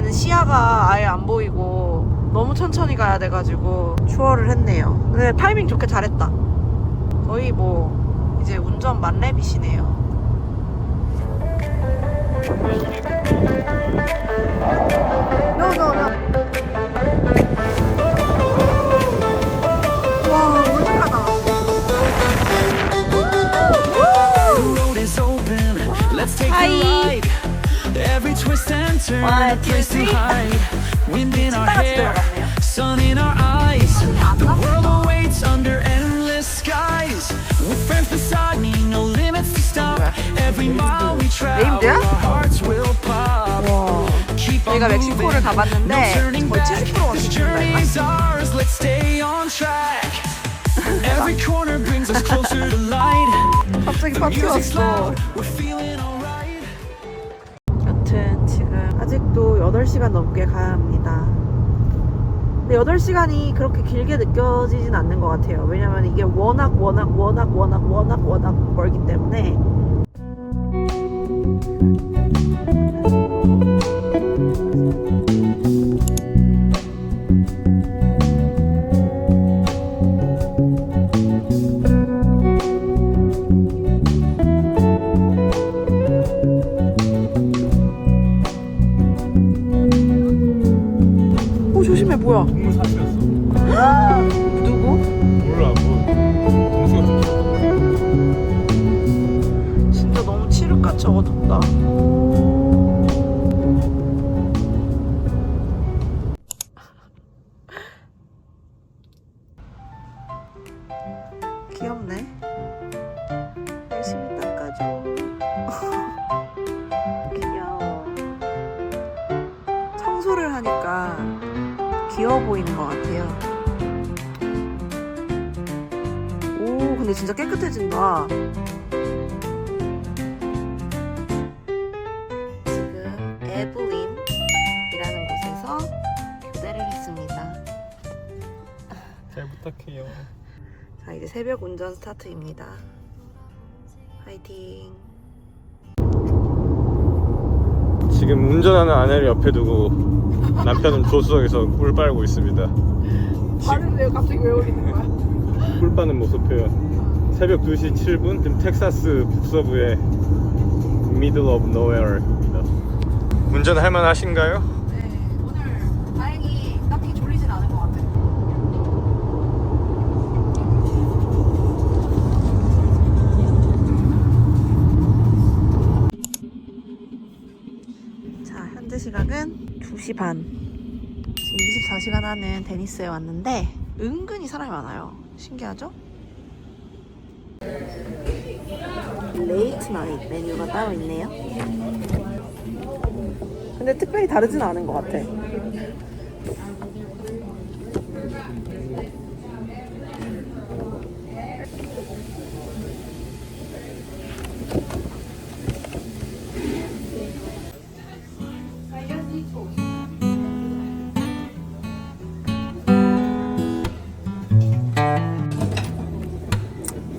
이제는 시야가 아예 안 보이고 너무 천천히 가야 돼가지고 추월을 했네요. 근데 타이밍 좋게 잘했다. 거의 뭐 이제 운전 만렙이시네요. No, no, no. 와, 오르막하다. 하이. Every twist and turn, a place to hide. Wind in our hair, sun in our eyes. The world awaits under endless skies. With friends beside me, no limits to stop. Every mile we travel, our hearts will pop. Keep on 저희가 멕시코를 moving, no 가봤는데 turning 거의 back. 70%가 This journey is ours, let's stay on track. Every corner brings us closer to light. 갑자기 The 파티 music's 왔어. loud, we're feeling alright. 여튼 지금 아직도 8시간 넘게 가야 합니다. 근데 8시간이 그렇게 길게 느껴지진 않는 것 같아요. 왜냐면 이게 워낙 멀기 때문에. 오, 조심해. 뭐야? 동물 사슴이었어. 누구? 몰라, 뭐 동수 같은 거. 진짜 너무 칠흑같이 어둡다. 귀엽네. 열심히 닦아줘. 귀여워. 청소를 하니까 귀여워 보이는 것 같아요. 오, 근데 진짜 깨끗해진다. 지금 에블린이라는 곳에서 교대를 했습니다. 잘 부탁해요. 자, 이제 새벽 운전 스타트입니다. 화이팅. 지금 운전하는 아내를 옆에 두고 남편은 조수석에서 꿀 빨고 있습니다. 발은 왜 갑자기 왜 올리는 거야? 꿀 빠는 모습이에요. 새벽 2시 7분 지금 텍사스 북서부의 middle of nowhere입니다. 운전할 만하신가요? 네, 오늘 다행히 딱히 졸리진 않은 것 같아요. 자, 현재 시각은 2시 반. 지금 24시간 하는 데니스에 왔는데 은근히 사람이 많아요. 신기하죠? 레이트 나잇 메뉴가 따로 있네요. 근데 특별히 다르진 않은 것 같아.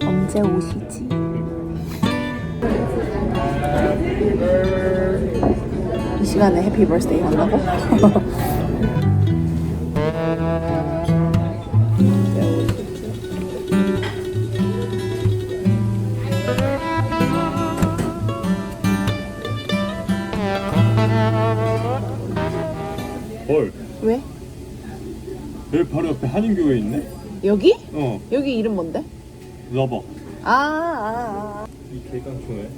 언제 오시지? 이 시간에 해피 버스데이 한다고? 헐, 왜? 여기 바로 옆에 한인교회 있네? 여기? 어, 여기 이름 뭔데? 러버. 아. 이 개깡초네.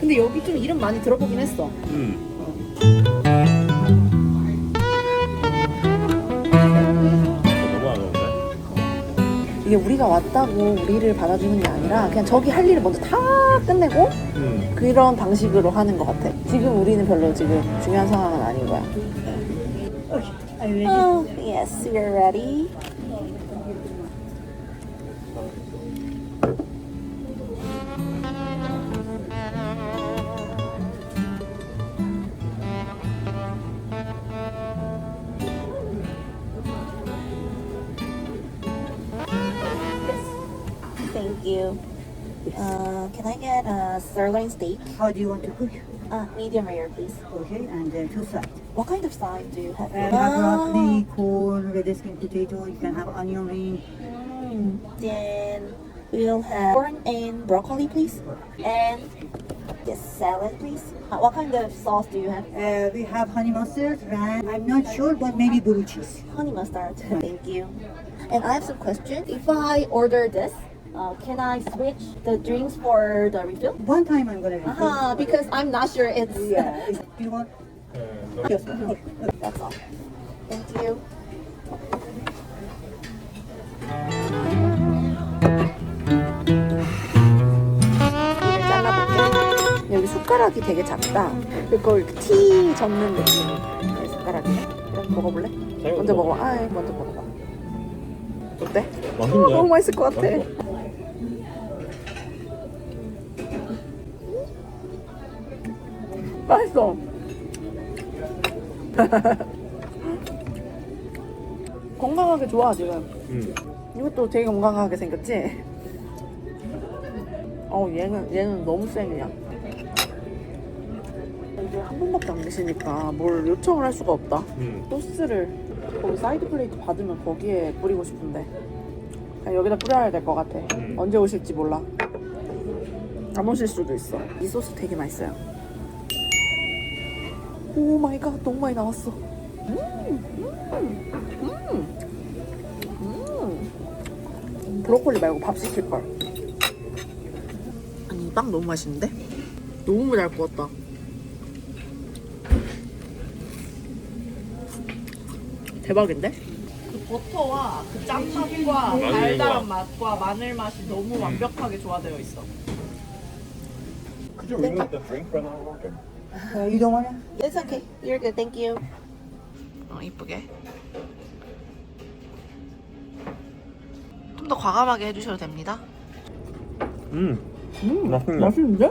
근데 여기 좀 이름 많이 들어보긴 했어. 너무 안 오는데? 이게 우리가 왔다고 우리를 받아주는 게 아니라 그냥 저기 할 일을 먼저 다 끝내고 그런 방식으로 하는 것 같아. 지금 우리는 별로 지금 중요한 상황은 아닌 거야. Oh, yes, we're ready. Thank you. Can I get a sirloin steak? How do you want to cook? Medium rare, please. Okay, and two sides. What kind of side do you have? You have broccoli, corn, red skin potato. You can have onion ring. Then we'll have corn and broccoli, please. And this salad, please. What kind of sauce do you have? We have honey mustard, and I'm not sure, but maybe blue cheese. Honey mustard. Thank you. And I have some questions. If I order this, can I switch the drinks for the refill? One time I'm gonna refill. Because I'm not sure it's. Yeah. Do you want? Yes. Okay. That's all. Thank you. 이를 잘라볼게. 여기 숟가락이 되게 작다. 그거 이렇게 티 젓는 느낌의 숟가락이네. 그럼 먹어볼래? 먼저 먹어. 먼저 먹어봐. 어때? 맛있네. 너무 맛있을 것 같아. 맛있어. 건강하게 좋아 지금. 이것도 되게 건강하게 생겼지? 얘는 너무 쌩이야. 이제 한 번밖에 안 계시니까 뭘 요청을 할 수가 없다. 소스를 거기 사이드 플레이트 받으면 거기에 뿌리고 싶은데 그냥 여기다 뿌려야 될 것 같아. 언제 오실지 몰라. 안 오실 수도 있어. 이 소스 되게 맛있어요. 오 마이 갓, 너무 많이 나왔어. 브로콜리 말고 밥 시킬걸. 아니, 이 빵 너무 맛있는데? 너무 잘 구웠다. 대박인데? 그 버터와 그 짠맛과 달달한 맛과 마늘 맛이 너무 완벽하게 조화되어 있어. Could you remove the drink from our order? You don't wanna? It's okay. You're good. Thank you. 이쁘게. 좀 더 과감하게 해주셔도 됩니다. 맛있네. 맛있는데?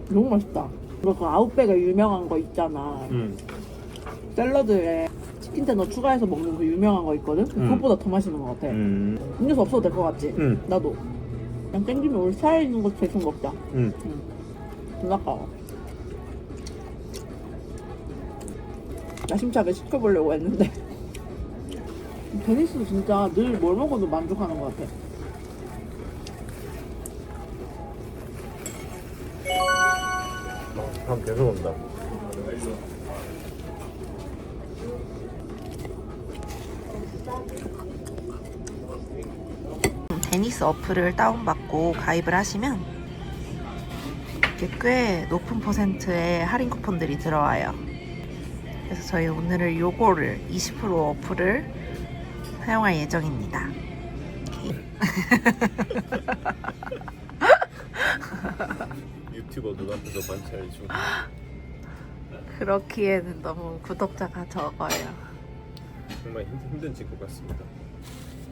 너무 맛있다. 이거 그 아웃백에 유명한 거 있잖아. 샐러드에 치킨 테너 추가해서 먹는 그 유명한 거 있거든? 그것보다 더 맛있는 것 같아. 음료수 없어도 될 것 같지? 나도. 그냥 땡기면 우리 스타일 있는 거 대충 먹자. 돈 아까워. 야심차게 시켜보려고 했는데 데니스도 진짜 늘 뭘 먹어도 만족하는 것 같아. 밥 계속 온다. 데니스 어플을 다운받고 가입을 하시면 이게 꽤 높은 퍼센트의 할인 쿠폰들이 들어와요. 그래서 저희 오늘은 요거를 20% 어플을 사용할 예정입니다. 유튜버 눈앞에서 만찬이 좀. 그렇기에는 너무 구독자가 적어요. 정말 힘든 직업 같습니다.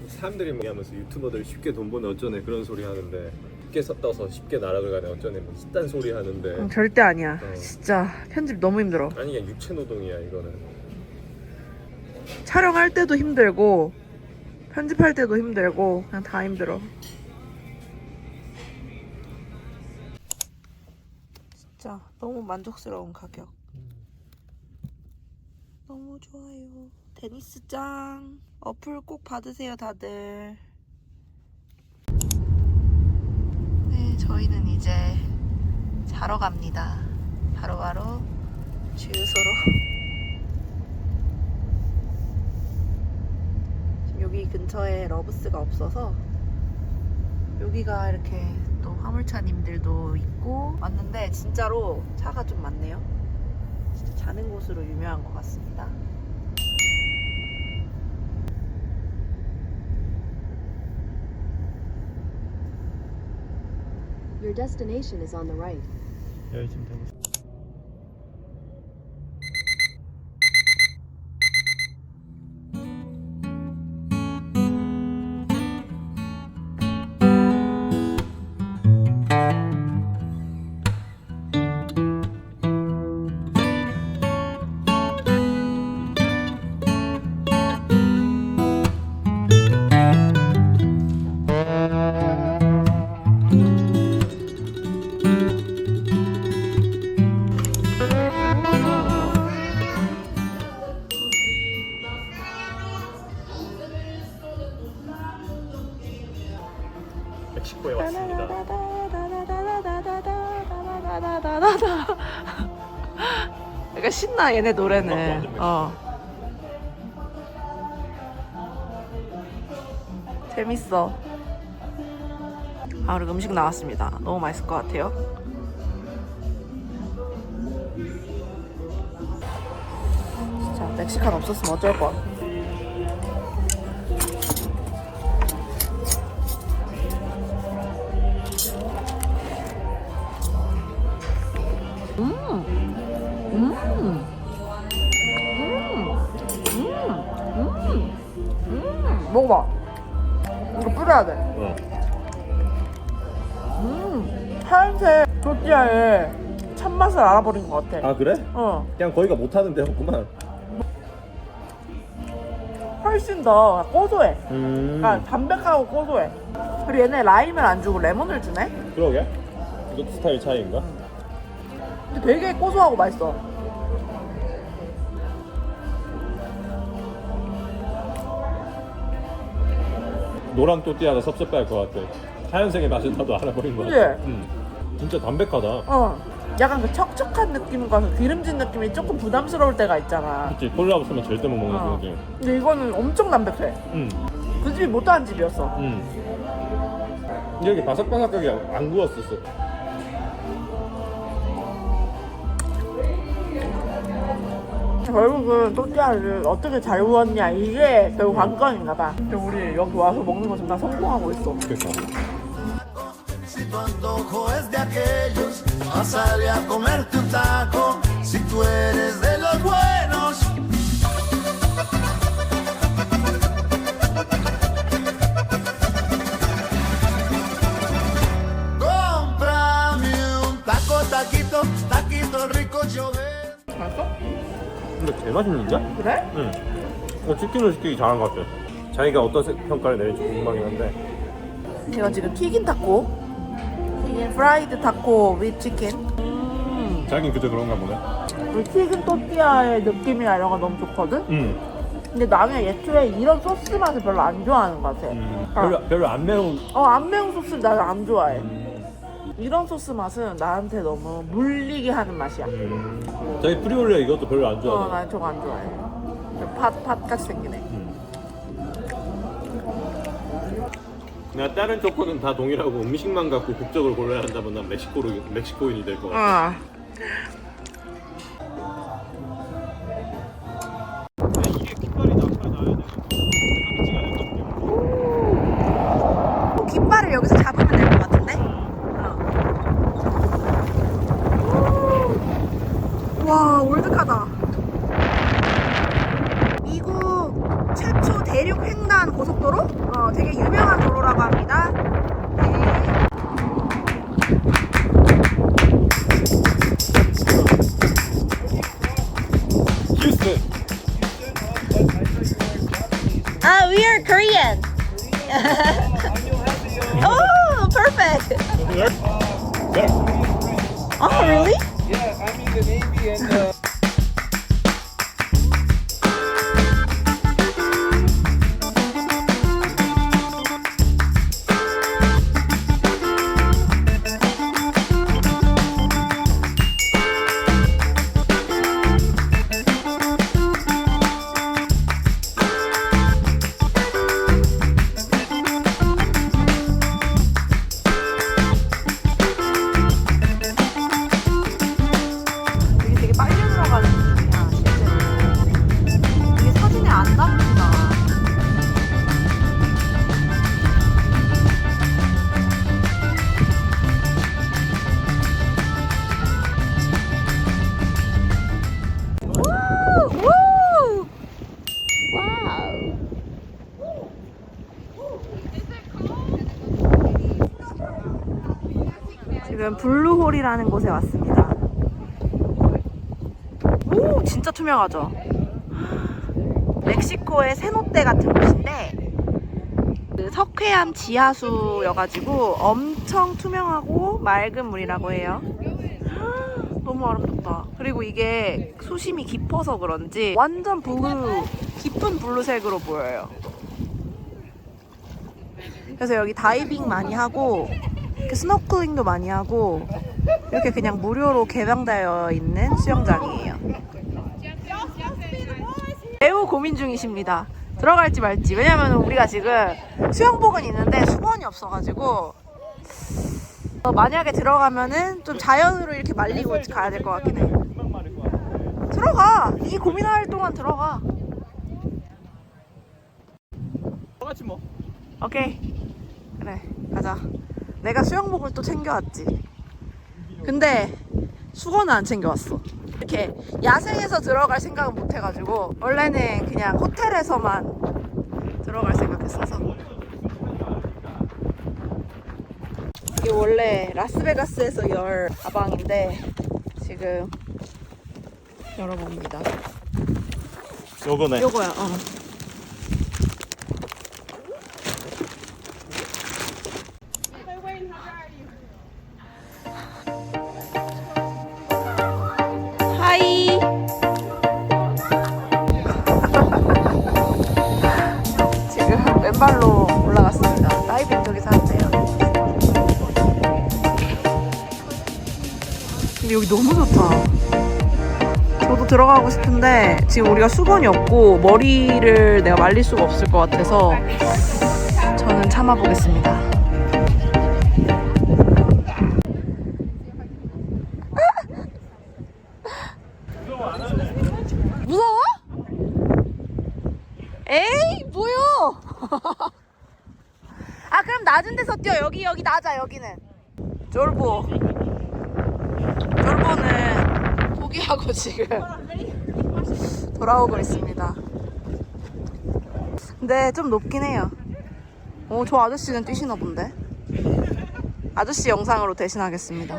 사람들이 얘기하면서 유튜버들 쉽게 돈 버는 어쩌네 그런 소리 하는데 쉽게 떠서 쉽게 날아들 가네 어쩌네 뭐 이딴 소리 하는데 절대 아니야. 진짜 편집 너무 힘들어. 아니 그냥 육체 노동이야 이거는. 촬영할 때도 힘들고 편집할 때도 힘들고 그냥 다 힘들어. 진짜 너무 만족스러운 가격. 너무 좋아요. 데니스짱 어플 꼭 받으세요 다들. 네, 저희는 이제 자러 갑니다. 바로바로 주유소로. 지금 여기 근처에 러브스가 없어서 여기가 이렇게 또 화물차님들도 있고 왔는데 진짜로 차가 좀 많네요. 진짜 자는 곳으로 유명한 것 같습니다. Your destination is on the right. 여기 지금 되고 있어. 그러니까 신나 얘네 노래는. 재밌어. 그리고 음식 나왔습니다. 너무 맛있을 것 같아요. 진짜 멕시칸 없었으면 어쩔 뻔. 먹어봐. 이거 뿌려야 돼. 하얀색 토띠아의 참맛을 알아버린 것 같아. 아 그래? 그냥 거기가 못하는 데였구만. 훨씬 더 고소해. 그러니까 담백하고 고소해. 그리고 얘네 라임을 안 주고 레몬을 주네? 그러게. 이것도 스타일 차이인가? 근데 되게 고소하고 맛있어. 노란 또띠아가 섭섭해할 것 같아. 하얀색의 맛을 나도 알아버린 것 그치? 같아. 진짜 담백하다. 약간 그 척척한 느낌과 그 기름진 느낌이 조금 부담스러울 때가 있잖아. 그치, 콜라 없으면 절대 못 먹는 거지. 근데 이거는 엄청 담백해. 그 집이 못하는 집이었어. 이렇게 바삭바삭하게 안 구웠었어. 결국은 또띠아를 어떻게 잘 구웠냐 이게 결국 관건인가 봐. 근데 우리 여기 와서 먹는 거 정말 성공하고 있어. 그러니까. Si tu antojo es de aquellos, a salir a comerte un taco. Si tú eres de los buenos. Cómprame un taco, taquito, taquito rico, yo ven. 맛있어? 근데 개 맛있는데? 그래? 응. 치킨을 시키기 잘한 것 같아. 자기가 어떤 평가를 내릴지 궁금하긴 한데. 제가 지금 튀긴 타코, 튀긴 프라이드 타코 with 치킨. 자긴 그저 그런가 보네. 이 튀긴 또띠아의 느낌이나 이런 거 너무 좋거든? 근데 나는 애초에 이런 소스 맛을 별로 안 좋아하는 것 같아. 별로 안 매운. 안 매운 소스를 나는 안 좋아해. 이런 소스 맛은 나한테 너무 물리게 하는 맛이야. 자기 프리올레 이것도 별로 안 좋아하잖아. 난 저거 안 좋아해. 팥같이 생기네. 내가 다른 조건은 다 동일하고 음식만 갖고 국적을 골라야 한다면 난 멕시코인이 될 것 같아. 이게 깃발이 나야 돼. 깃발을 여기서 잡으면 될 것 같은데? 와, 올드카다. 미국 최초 대륙 횡단 고속도로? 되게 유명한 도로라고 합니다. 휴스턴. We are Korean. Oh, perfect. Oh, really? Yeah, I'm in the Navy and 이게 되게 빨리 들어가는 느낌이야, 실제로. 이게 사진에 안 담긴다. 우! 와우. 지금 블루홀이라는 곳에 왔습니다. 오, 진짜 투명하죠? 멕시코의 세노떼 같은 곳인데 그 석회암 지하수여가지고 엄청 투명하고 맑은 물이라고 해요. 너무 아름답다. 그리고 이게 수심이 깊어서 그런지 완전 블루, 깊은 블루색으로 보여요. 그래서 여기 다이빙 많이 하고 이렇게 스노클링도 많이 하고 이렇게 그냥 무료로 개방되어 있는 수영장이에요. 고민 중이십니다. 들어갈지 말지. 왜냐면 우리가 지금 수영복은 있는데 수건이 없어가지고 만약에 들어가면은 좀 자연으로 이렇게 말리고 가야 될 것 같긴 해. 들어가. 이 고민할 동안 들어가. 똑같이 뭐. 오케이. 그래 가자. 내가 수영복을 또 챙겨왔지. 근데 수건은 안 챙겨왔어. 이렇게 야생에서 들어갈 생각은 못 해가지고 원래는 그냥 호텔에서만 들어갈 생각했어서. 이게 원래 라스베가스에서 열 가방인데 지금 열어봅니다. 요거네. 요거야. 하이. 지금 맨발로 올라갔습니다. 다이빙 저기서 한대요. 근데 여기 너무 좋다. 저도 들어가고 싶은데 지금 우리가 수건이 없고 머리를 내가 말릴 수가 없을 것 같아서 저는 참아보겠습니다. 무서워? 에이 뭐요? 아 그럼 낮은 데서 뛰어. 여기 낮아. 여기는 쫄보는 포기하고 지금 돌아오고 있습니다. 근데 좀 높긴 해요. 저 아저씨는 뛰시나 본데. 아저씨 영상으로 대신하겠습니다.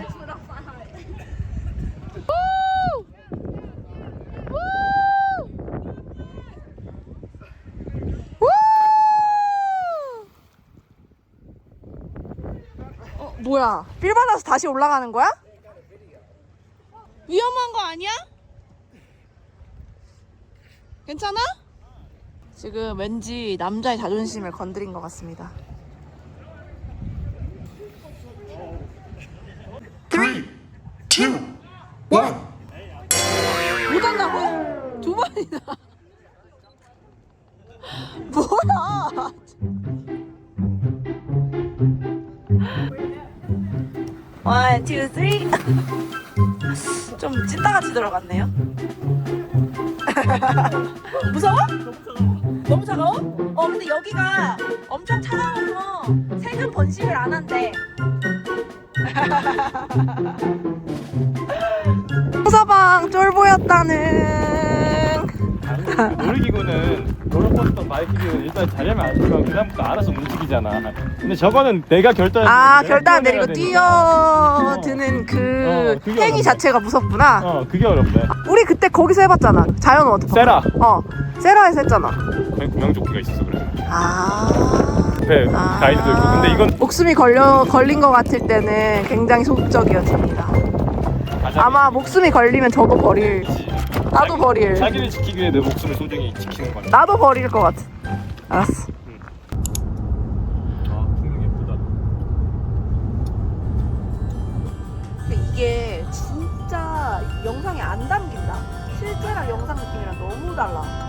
뭐야? 빌 받아서 다시 올라가는 거야? 위험한 거 아니야? 괜찮아? 지금 왠지 남자의 자존심을 건드린 것 같습니다. 3, 2, 1. 못 한다고? 두 번이나. 뭐야? 원, 투, 쓰리. 좀 찐따같이 들어갔네요. 무서워? 너무 차가워? 근데 여기가 엄청 차가워서 세균 번식을 안 한대. 홍서방 쫄보였다는. 놀이기구는 롤러코스터 바이킹은 일단 자리면 안 되면 그다음부터 알아서 움직이잖아. 근데 저거는 내가 결단. 결단 내리고 뛰어드는 그 그게 행위 어렵네. 자체가 무섭구나. 그게 어렵네. 우리 그때 거기서 해봤잖아. 자연 워터파크. 세라. 세라에서 했잖아. 거기 구명조끼가 있어서 그래. 앞에 아. 가이드도 있고. 근데 이건 목숨이 걸린 것 같을 때는 굉장히 소극적이었습니다. 아마 목숨이 걸리면 저도 버릴. 나도 버릴. 자기를 지키기 위해 내 목숨을 소중히 지키는 거야. 나도 버릴 것 같아. 알았어. 풍경 예쁘다. 근데 이게 진짜 영상에 안 담긴다. 실제랑 영상 느낌이랑 너무 달라.